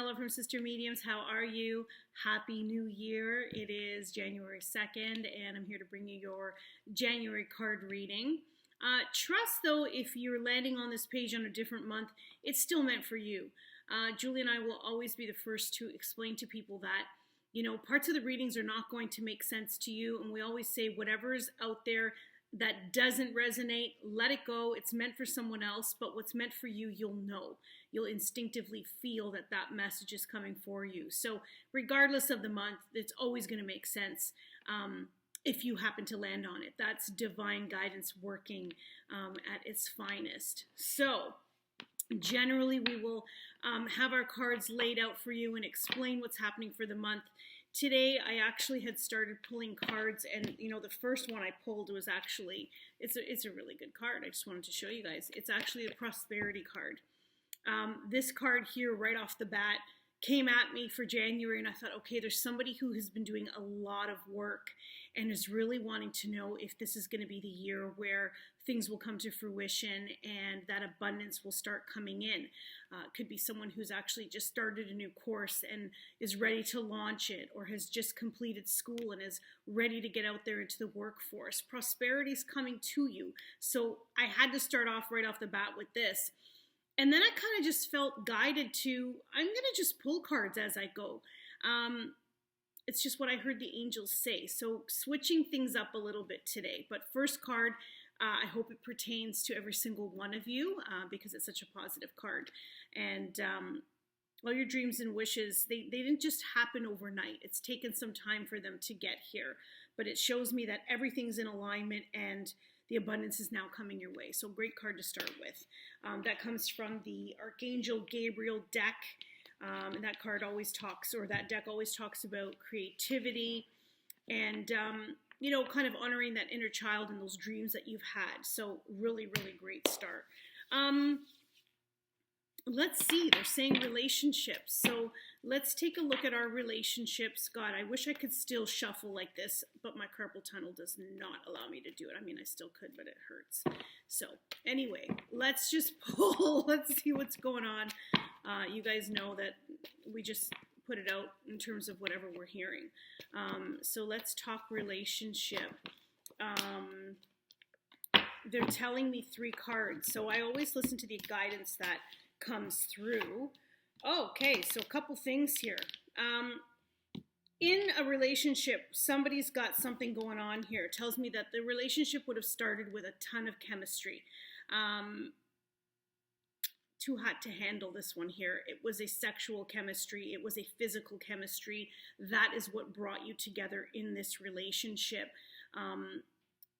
Daniela from Sister Mediums. How are you? Happy New Year. It is January 2nd, and I'm here to bring you your January card reading. Trust, though, if you're landing on this page on a different month, it's still meant for you. Julie and I will always be the first to explain to people that, parts of the readings are not going to make sense to you, and we always say whatever's out there that doesn't resonate, let it go. It's meant for someone else, but what's meant for you, you'll know. You'll instinctively feel that that message is coming for you. So regardless of the month, it's always going to make sense if you happen to land on it. That's divine guidance working at its finest. So generally, we will have our cards laid out for you and explain what's happening for the month. Today, I actually had started pulling cards, and the first one I pulled was actually, it's a really good card. I just wanted to show you guys. It's actually a prosperity card. This card here, right off the bat, came at me for January, and I thought, okay, there's somebody who has been doing a lot of work and is really wanting to know if this is going to be the year where things will come to fruition and that abundance will start coming in. Could be someone who's actually just started a new course and is ready to launch it, or has just completed school and is ready to get out there into the workforce. Prosperity is coming to you. So I had to start off right off the bat with this. And then I kind of just felt guided to, I'm going to just pull cards as I go. It's just what I heard the angels say. So switching things up a little bit today. But first card, I hope it pertains to every single one of you because it's such a positive card. And all your dreams and wishes, they didn't just happen overnight. It's taken some time for them to get here. But it shows me that everything's in alignment and the abundance is now coming your way. So great card to start with. That comes from the Archangel Gabriel deck. And that card always talks, or that deck always talks about creativity and, kind of honoring that inner child and those dreams that you've had. So really, really great start. Let's see, they're saying relationships. So let's take a look at our relationships. God, I wish I could still shuffle like this, but my carpal tunnel does not allow me to do it. I mean, I still could, but it hurts. So anyway, let's just pull. Let's see what's going on. You guys know that we just put it out in terms of whatever we're hearing. So let's talk relationship. They're telling me 3 cards. So I always listen to the guidance that comes through. Okay, so a couple things here. In a relationship, somebody's got something going on here. It tells me that the relationship would have started with a ton of chemistry. Too hot to handle this one here. It was a sexual chemistry. It was a physical chemistry. That is what brought you together in this relationship.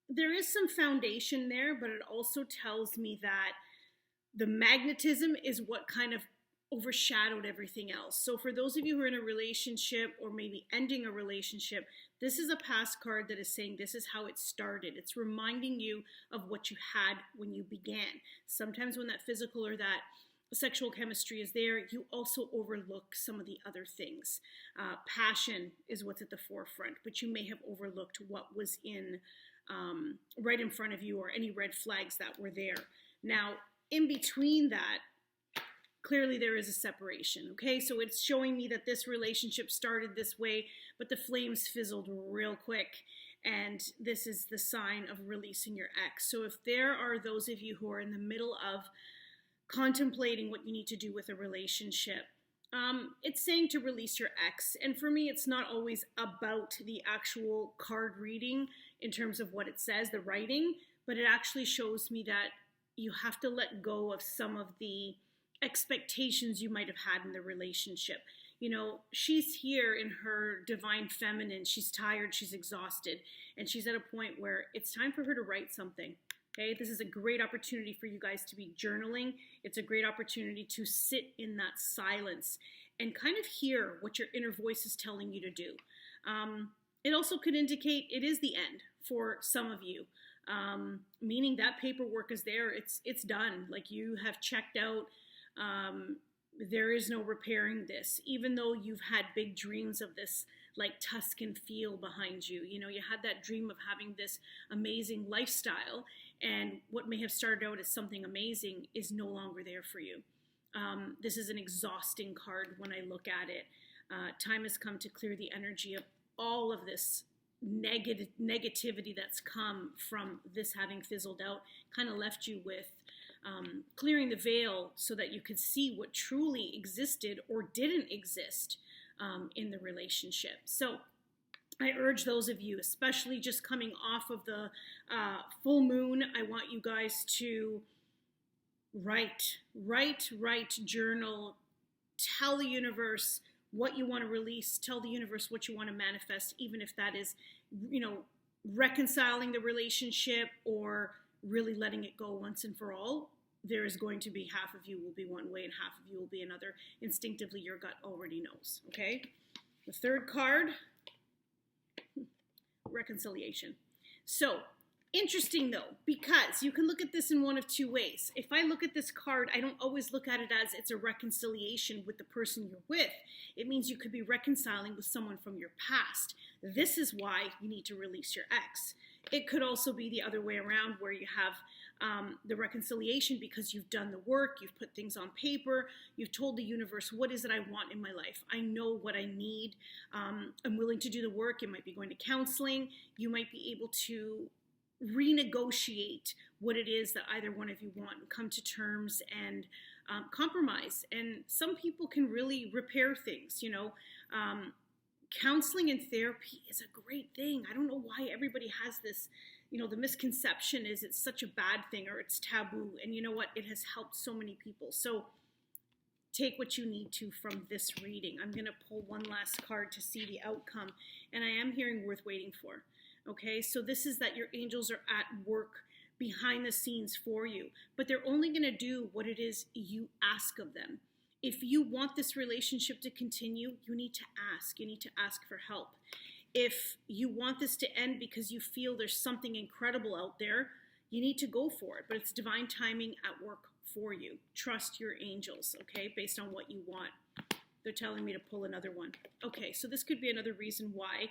There is some foundation there, but it also tells me that the magnetism is what kind of overshadowed everything else. So for those of you who are in a relationship or maybe ending a relationship, this is a past card that is saying this is how it started. It's reminding you of what you had when you began. Sometimes when that physical or that sexual chemistry is there, you also overlook some of the other things. Passion is what's at the forefront, but you may have overlooked what was in right in front of you, or any red flags that were there. Now, in between that, clearly there is a separation, okay? So it's showing me that this relationship started this way, but the flames fizzled real quick, and this is the sign of releasing your ex. So if there are those of you who are in the middle of contemplating what you need to do with a relationship, it's saying to release your ex. And for me, it's not always about the actual card reading in terms of what it says, the writing, but it actually shows me that you have to let go of some of the expectations you might have had in the relationship. She's here in her divine feminine. She's tired, she's exhausted, and she's at a point where it's time for her to write something. Okay, this is a great opportunity for you guys to be journaling. It's a great opportunity to sit in that silence and kind of hear what your inner voice is telling you to do. It also could indicate it is the end for some of you. Meaning that paperwork is there, it's done. Like, you have checked out, there is no repairing this, even though you've had big dreams of this like Tuscan feel behind you. You had that dream of having this amazing lifestyle, and what may have started out as something amazing is no longer there for you. This is an exhausting card when I look at it. Time has come to clear the energy of all of this negativity that's come from this having fizzled out. Kind of left you with clearing the veil so that you could see what truly existed or didn't exist in the relationship. So I urge those of you, especially just coming off of the full moon, I want you guys to write, journal, tell the universe what you want to release, tell the universe what you want to manifest, even if that is, reconciling the relationship or really letting it go once and for all. There is going to be half of you will be one way and half of you will be another. Instinctively, your gut already knows, okay? The third card, reconciliation. So, interesting though, because you can look at this in one of two ways. If I look at this card, I don't always look at it as it's a reconciliation with the person you're with. It means you could be reconciling with someone from your past. This is why you need to release your ex. It could also be the other way around, where you have the reconciliation because you've done the work, you've put things on paper, you've told the universe, what is it I want in my life? I know what I need. I'm willing to do the work. You might be going to counseling. You might be able to renegotiate what it is that either one of you want and come to terms and compromise. And some people can really repair things, counseling and therapy is a great thing. I don't know why everybody has this, the misconception is it's such a bad thing or it's taboo. And you know what? It has helped so many people. So take what you need to from this reading. I'm going to pull one last card to see the outcome. And I am hearing worth waiting for. Okay, so this is that your angels are at work behind the scenes for you, but they're only going to do what it is you ask of them. If you want this relationship to continue, you need to ask. You need to ask for help. If you want this to end because you feel there's something incredible out there, you need to go for it, but it's divine timing at work for you. Trust your angels, okay, based on what you want. They're telling me to pull another one. Okay, so this could be another reason why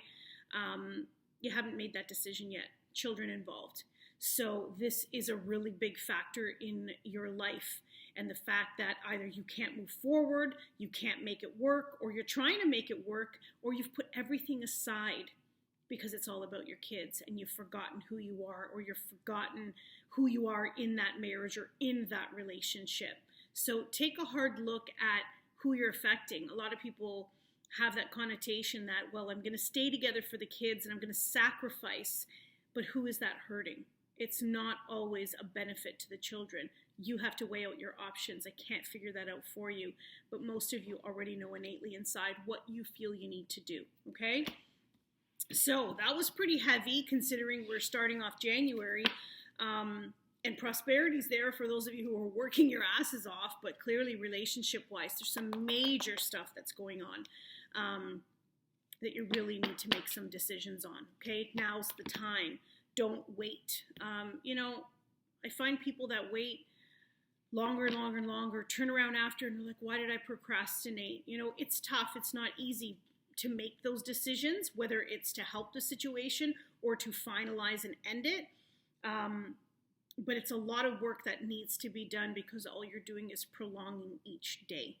you haven't made that decision yet. Children involved. So this is a really big factor in your life. And the fact that either you can't move forward, you can't make it work, or you're trying to make it work, or you've put everything aside because it's all about your kids and you've forgotten who you are, or you've forgotten who you are in that marriage or in that relationship. So take a hard look at who you're affecting. A lot of people have that connotation that, well, I'm going to stay together for the kids and I'm going to sacrifice, but who is that hurting? It's not always a benefit to the children. You have to weigh out your options. I can't figure that out for you, but most of you already know innately inside what you feel you need to do, okay? So that was pretty heavy considering we're starting off January, and prosperity's there for those of you who are working your asses off, but clearly relationship-wise, there's some major stuff that's going on that you really need to make some decisions on, okay? Now's the time. Don't wait. I find people that wait longer and longer and longer, turn around after and they're like, why did I procrastinate? It's tough. It's not easy to make those decisions, whether it's to help the situation or to finalize and end it. But it's a lot of work that needs to be done because all you're doing is prolonging each day.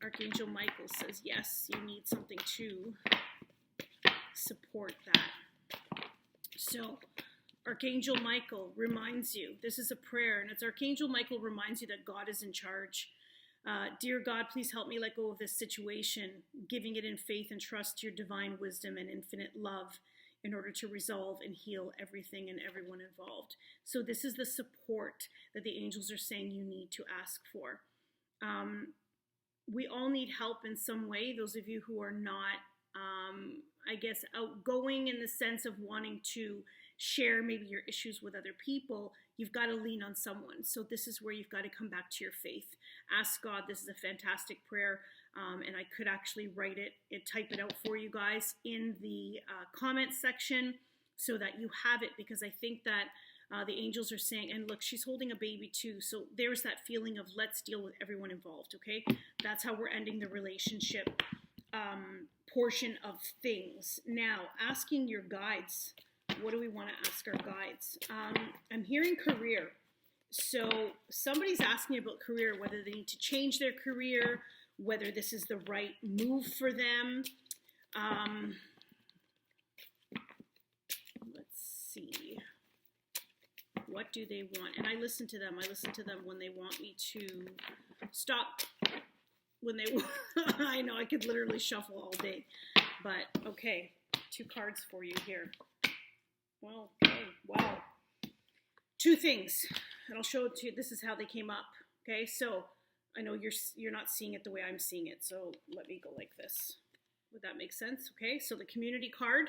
Archangel Michael says, yes, you need something to support that. So Archangel Michael reminds you, this is a prayer, and it's Archangel Michael reminds you that God is in charge. Dear God, please help me let go of this situation, giving it in faith and trust to your divine wisdom and infinite love in order to resolve and heal everything and everyone involved. So this is the support that the angels are saying you need to ask for. We all need help in some way. Those of you who are not, outgoing in the sense of wanting to share maybe your issues with other people, you've got to lean on someone. So this is where you've got to come back to your faith. Ask God. This is a fantastic prayer. And I could actually write it and type it out for you guys in the comment section so that you have it, because I think that the angels are saying, and look, she's holding a baby too. So there's that feeling of let's deal with everyone involved, okay? That's how we're ending the relationship portion of things. Now, asking your guides. What do we want to ask our guides? I'm hearing career. So somebody's asking about career, whether they need to change their career, whether this is the right move for them. Let's see. What do they want? And I listen to them. I listen to them when they want me to stop. When they, I know I could literally shuffle all day, but okay, 2 cards for you here. Well, okay, wow. 2 things, and I'll show it to you. This is how they came up. Okay, so I know you're not seeing it the way I'm seeing it, so let me go like this. Would that make sense? Okay, so the community card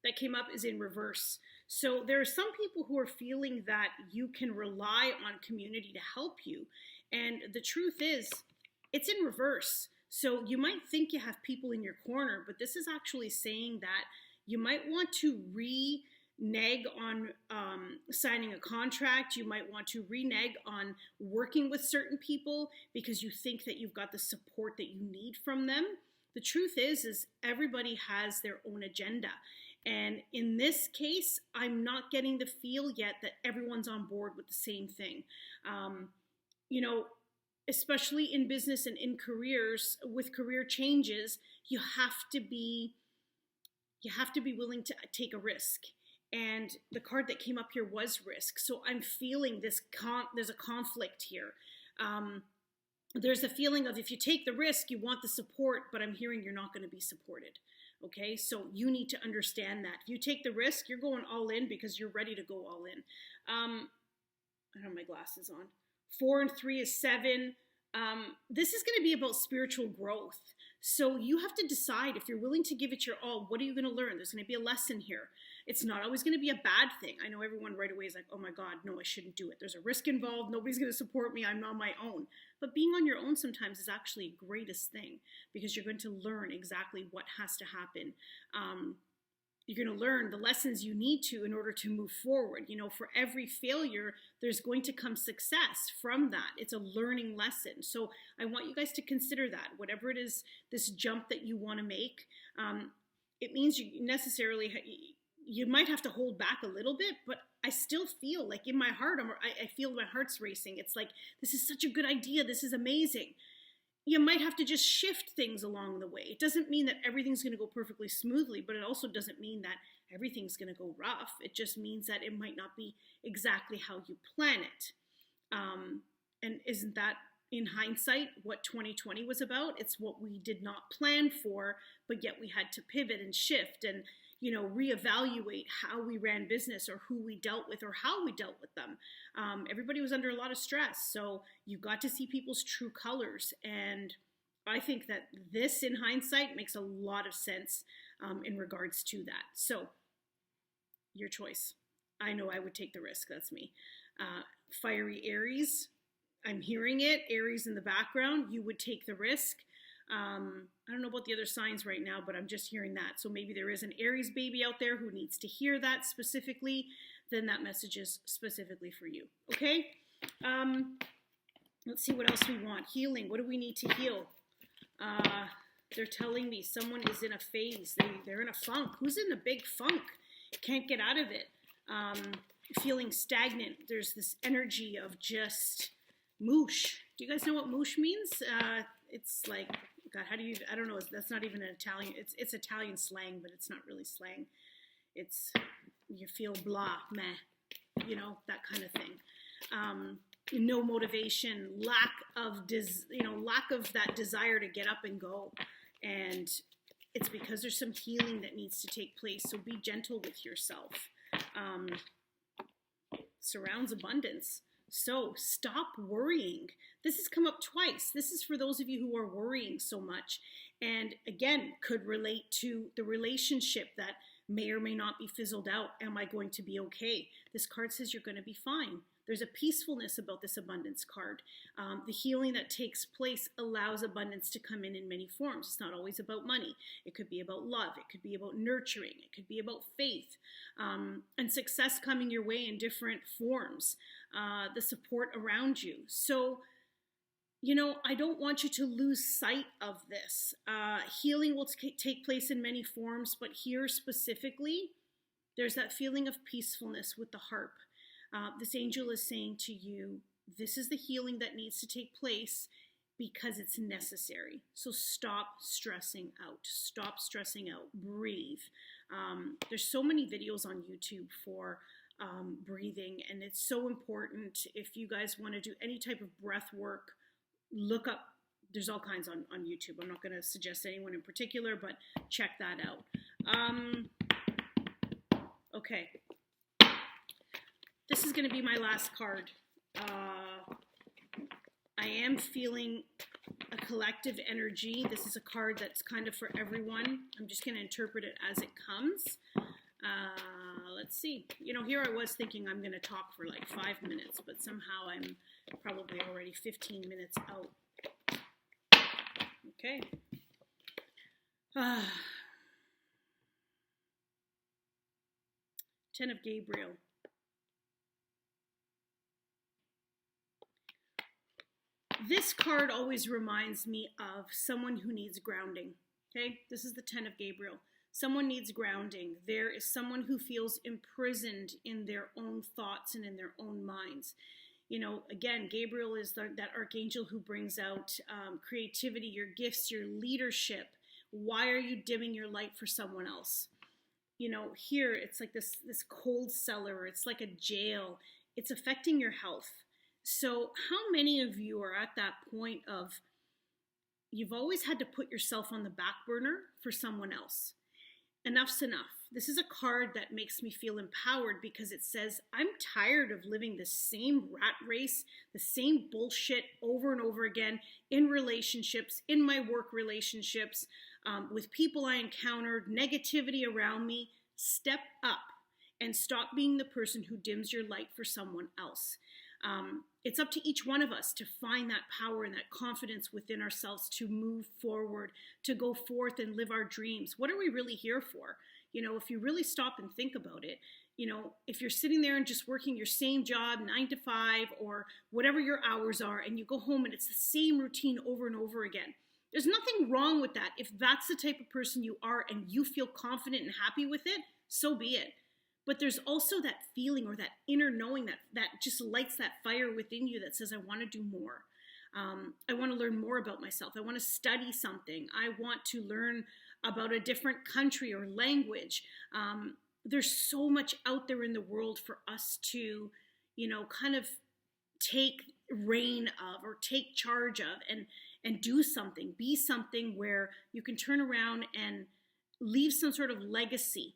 that came up is in reverse. So there are some people who are feeling that you can rely on community to help you, and the truth is, it's in reverse. So you might think you have people in your corner, but this is actually saying that you might want to renege on signing a contract. You might want to renege on working with certain people because you think that you've got the support that you need from them. The truth is everybody has their own agenda. And in this case, I'm not getting the feel yet that everyone's on board with the same thing. You know, especially in business and in careers, with career changes, you have to be willing to take a risk. And the card that came up here was risk. So I'm feeling there's a conflict here. There's a feeling of if you take the risk, you want the support, but I'm hearing you're not going to be supported. Okay, so you need to understand that. If you take the risk, you're going all in because you're ready to go all in. I don't have my glasses on. 4 and 3 is 7. This is going to be about spiritual growth. So you have to decide if you're willing to give it your all, what are you going to learn? There's going to be a lesson here. It's not always going to be a bad thing. I know everyone right away is like, oh my God, no, I shouldn't do it. There's a risk involved. Nobody's going to support me. I'm on my own. But being on your own sometimes is actually the greatest thing because you're going to learn exactly what has to happen. You're going to learn the lessons you need to in order to move forward. You know, for every failure, there's going to come success from that. It's a learning lesson. So I want you guys to consider that. Whatever it is, this jump that you want to make, it means you might have to hold back a little bit, but I still feel like in my heart, I feel my heart's racing. It's like, this is such a good idea. This is amazing. You might have to just shift things along the way. It doesn't mean that everything's going to go perfectly smoothly, but it also doesn't mean that everything's going to go rough. It just means that it might not be exactly how you plan it. And isn't that, in hindsight, what 2020 was about? It's what we did not plan for, but yet we had to pivot and shift and, you know, reevaluate how we ran business or who we dealt with or how we dealt with them. Everybody was under a lot of stress. So you got to see people's true colors. And I think that this, in hindsight, makes a lot of sense in regards to that. So your choice. I know I would take the risk. That's me. Fiery Aries. I'm hearing it. Aries in the background. You would take the risk. I don't know about the other signs right now, but I'm just hearing that. So maybe there is an Aries baby out there who needs to hear that specifically. Then that message is specifically for you. Okay? Let's see what else we want. Healing. What do we need to heal? They're telling me someone is in a phase. They're in a funk. Who's in a big funk? Can't get out of it. Feeling stagnant. There's this energy of just moosh. Do you guys know what moosh means? It's like, God, how do you, I don't know, that's not even an Italian, it's Italian slang, but it's not really slang. It's, you feel blah, meh, you know, that kind of thing. No motivation, lack of that desire to get up and go. And it's because there's some healing that needs to take place. So be gentle with yourself. Surrounds abundance. So stop worrying. This has come up twice. This is for those of you who are worrying so much. And again, could relate to the relationship that may or may not be fizzled out. Am I going to be okay? This card says you're going to be fine. There's a peacefulness about this abundance card. The healing that takes place allows abundance to come in many forms. It's not always about money. It could be about love. It could be about nurturing. It could be about faith and success coming your way in different forms. The support around you. So, you know, I don't want you to lose sight of this. Healing will take place in many forms, but here specifically, there's that feeling of peacefulness with the harp. This angel is saying to you, this is the healing that needs to take place because it's necessary. So stop stressing out. Stop stressing out. Breathe. There's so many videos on YouTube for breathing, and it's so important. If you guys want to do any type of breath work, look up. There's all kinds on YouTube. I'm not going to suggest anyone in particular, but check that out. Okay. This is going to be my last card. I am feeling a collective energy. This is a card that's kind of for everyone. I'm just going to interpret it as it comes. Let's see. You know, here I was thinking I'm going to talk for like 5 minutes, but somehow I'm probably already 15 minutes out. Okay. 10 of Gabriel. This card always reminds me of someone who needs grounding. Okay, this is the 10 of Gabriel. Someone needs grounding. There is someone who feels imprisoned in their own thoughts and in their own minds. You know, again, Gabriel is that archangel who brings out creativity, your gifts, your leadership. Why are you dimming your light for someone else? You know, here it's like this cold cellar. It's like a jail. It's affecting your health. So how many of you are at that point of you've always had to put yourself on the back burner for someone else? Enough's enough. This is a card that makes me feel empowered because it says, I'm tired of living the same rat race, the same bullshit over and over again in relationships, in my work relationships, with people I encountered, negativity around me. Step up and stop being the person who dims your light for someone else. It's up to each one of us to find that power and that confidence within ourselves to move forward, to go forth and live our dreams. What are we really here for? You know, if you really stop and think about it, you know, if you're sitting there and just working your same job, 9 to 5, or whatever your hours are, and you go home and it's the same routine over and over again, there's nothing wrong with that. If that's the type of person you are and you feel confident and happy with it, so be it. But there's also that feeling or that inner knowing that just lights that fire within you that says, I want to do more. I want to learn more about myself. I want to study something. I want to learn about a different country or language. There's so much out there in the world for us to, you know, kind of take reign of or take charge of and do something, be something where you can turn around and leave some sort of legacy.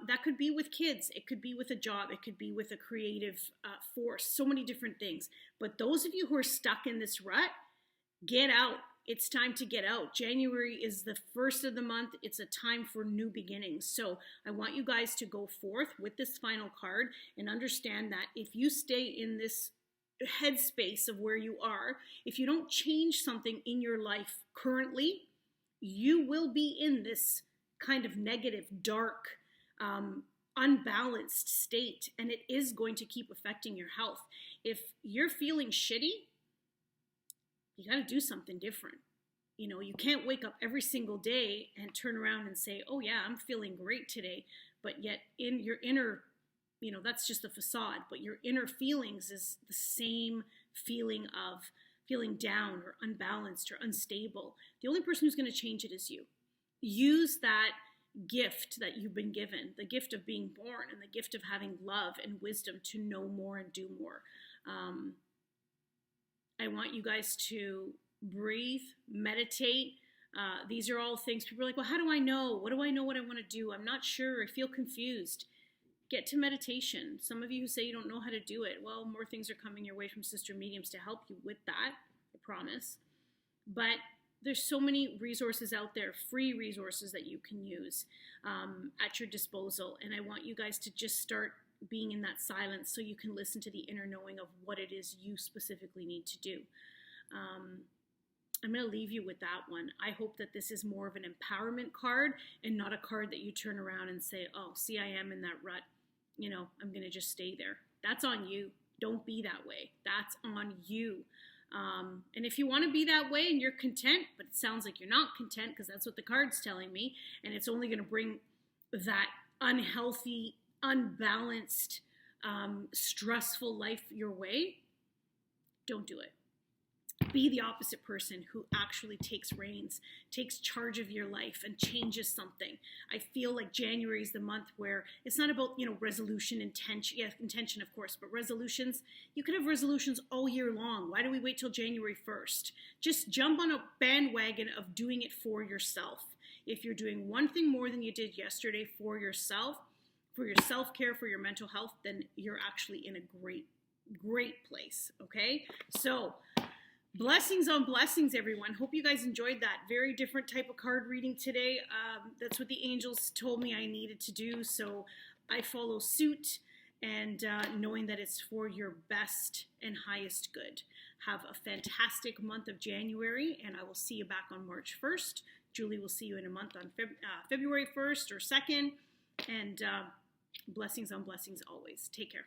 That could be with kids. It could be with a job. It could be with a creative force. So many different things. But those of you who are stuck in this rut, get out. It's time to get out. January is the first of the month. It's a time for new beginnings. So I want you guys to go forth with this final card and understand that if you stay in this headspace of where you are, if you don't change something in your life currently, you will be in this kind of negative, dark, unbalanced state, and it is going to keep affecting your health. If you're feeling shitty, you got to do something different. You know, you can't wake up every single day and turn around and say, oh yeah, I'm feeling great today, but yet in your inner, you know, that's just the facade, but your inner feelings is the same feeling of feeling down or unbalanced or unstable. The only person who's going to change it is you. Use that gift that you've been given, the gift of being born and the gift of having love and wisdom to know more and do more. I want you guys to breathe, meditate. These are all things people are like, well, how do I know? What do I know what I want to do? I'm not sure. I feel confused. Get to meditation. Some of you who say you don't know how to do it, well, more things are coming your way from sister mediums to help you with that, I promise. But there's so many resources out there, free resources that you can use at your disposal. And I want you guys to just start being in that silence so you can listen to the inner knowing of what it is you specifically need to do. I'm going to leave you with that one. I hope that this is more of an empowerment card and not a card that you turn around and say, oh, see, I am in that rut. You know, I'm going to just stay there. That's on you. Don't be that way. That's on you. And if you want to be that way and you're content, but it sounds like you're not content because that's what the card's telling me, and it's only going to bring that unhealthy, unbalanced stressful life your way, don't do it. Be the opposite person who actually takes reins, takes charge of your life, and changes something. I feel like January is the month where it's not about, resolution, intention, intention, of course, but resolutions. You could have resolutions all year long. Why do we wait till January 1st? Just jump on a bandwagon of doing it for yourself. If you're doing one thing more than you did yesterday for yourself, for your self-care, for your mental health, then you're actually in a great place, okay? So, blessings on blessings, everyone. Hope you guys enjoyed that. Very different type of card reading today. That's what the angels told me I needed to do, so I follow suit, and knowing that it's for your best and highest good. Have a fantastic month of January, and I will see you back on March 1st. Julie will see you in a month on February 1st or 2nd, and blessings on blessings always. Take care.